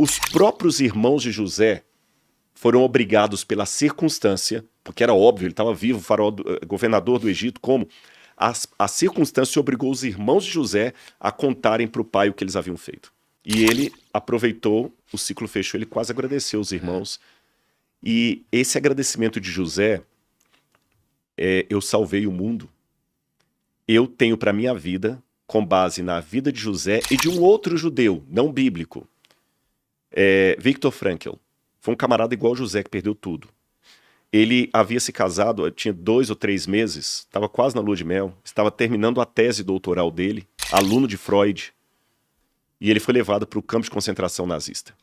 Os próprios irmãos de José foram obrigados pela circunstância, porque era óbvio, ele estava vivo, governador do Egito, como? A circunstância obrigou os irmãos de José a contarem para o pai o que eles haviam feito. E ele aproveitou, o ciclo fechou, ele quase agradeceu os irmãos. E esse agradecimento de José, eu salvei o mundo, eu tenho para minha vida, com base na vida de José e de um outro judeu, não bíblico, Viktor Frankl. Foi um camarada igual José que perdeu tudo. Ele havia se casado, tinha 2 ou 3 meses, estava quase na lua de mel, estava terminando a tese doutoral dele, aluno de Freud, e ele foi levado para o campo de concentração nazista.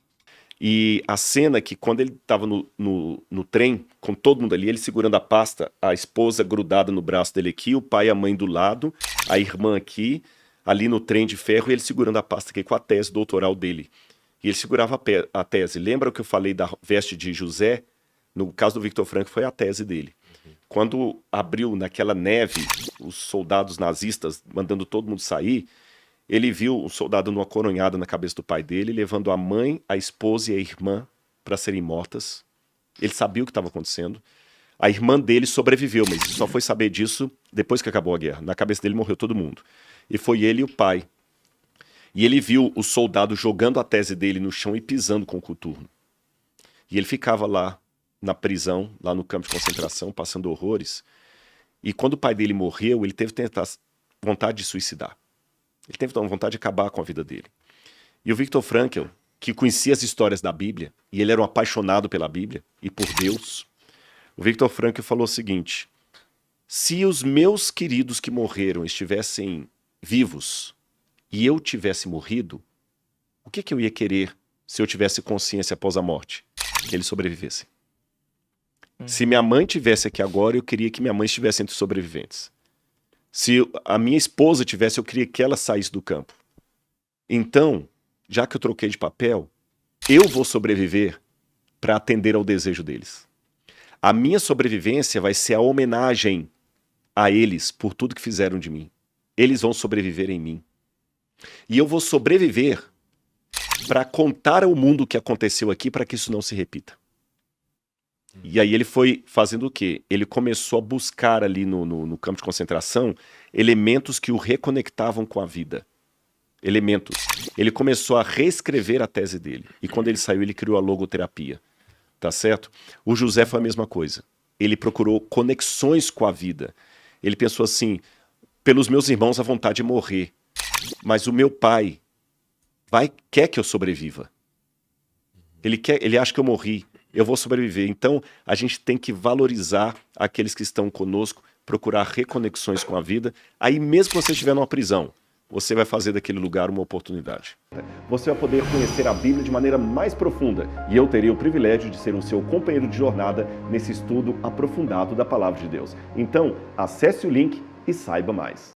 E a cena que quando ele estava no trem, com todo mundo ali, ele segurando a pasta, a esposa grudada no braço dele aqui, o pai e a mãe do lado, a irmã aqui, ali no trem de ferro, e ele segurando a pasta aqui com a tese doutoral dele. E ele segurava a tese. Lembra o que eu falei da veste de José? No caso do Viktor Frankl, foi a tese dele. Quando abriu naquela neve, os soldados nazistas mandando todo mundo sair, ele viu o soldado numa coronhada na cabeça do pai dele, levando a mãe, a esposa e a irmã para serem mortas. Ele sabia o que estava acontecendo. A irmã dele sobreviveu, mas ele só foi saber disso depois que acabou a guerra. Na cabeça dele morreu todo mundo. E foi ele e o pai. E ele viu o soldado jogando a tese dele no chão e pisando com o coturno. E ele ficava lá, na prisão, lá no campo de concentração, passando horrores. E quando o pai dele morreu, ele teve vontade de suicidar. Ele teve vontade de acabar com a vida dele. E o Viktor Frankl, que conhecia as histórias da Bíblia, e ele era um apaixonado pela Bíblia e por Deus, o Viktor Frankl falou o seguinte: se os meus queridos que morreram estivessem vivos e eu tivesse morrido, o que eu ia querer se eu tivesse consciência após a morte? Que eles sobrevivessem. Se minha mãe estivesse aqui agora, eu queria que minha mãe estivesse entre os sobreviventes. Se a minha esposa tivesse, eu queria que ela saísse do campo. Então, já que eu troquei de papel, eu vou sobreviver para atender ao desejo deles. A minha sobrevivência vai ser a homenagem a eles por tudo que fizeram de mim. Eles vão sobreviver em mim. E eu vou sobreviver para contar ao mundo o que aconteceu aqui para que isso não se repita. E aí ele foi fazendo o quê? Ele começou a buscar ali no campo de concentração elementos que o reconectavam com a vida. Elementos. Ele começou a reescrever a tese dele. E quando ele saiu, ele criou a logoterapia. Tá certo? O José foi a mesma coisa. Ele procurou conexões com a vida. Ele pensou assim: pelos meus irmãos a vontade de morrer, mas o meu pai quer que eu sobreviva. Ele acha que eu morri. Eu vou sobreviver. Então, a gente tem que valorizar aqueles que estão conosco, procurar reconexões com a vida. Aí, mesmo que você estiver numa prisão, você vai fazer daquele lugar uma oportunidade. Você vai poder conhecer a Bíblia de maneira mais profunda. E eu terei o privilégio de ser o seu companheiro de jornada nesse estudo aprofundado da Palavra de Deus. Então, acesse o link e saiba mais.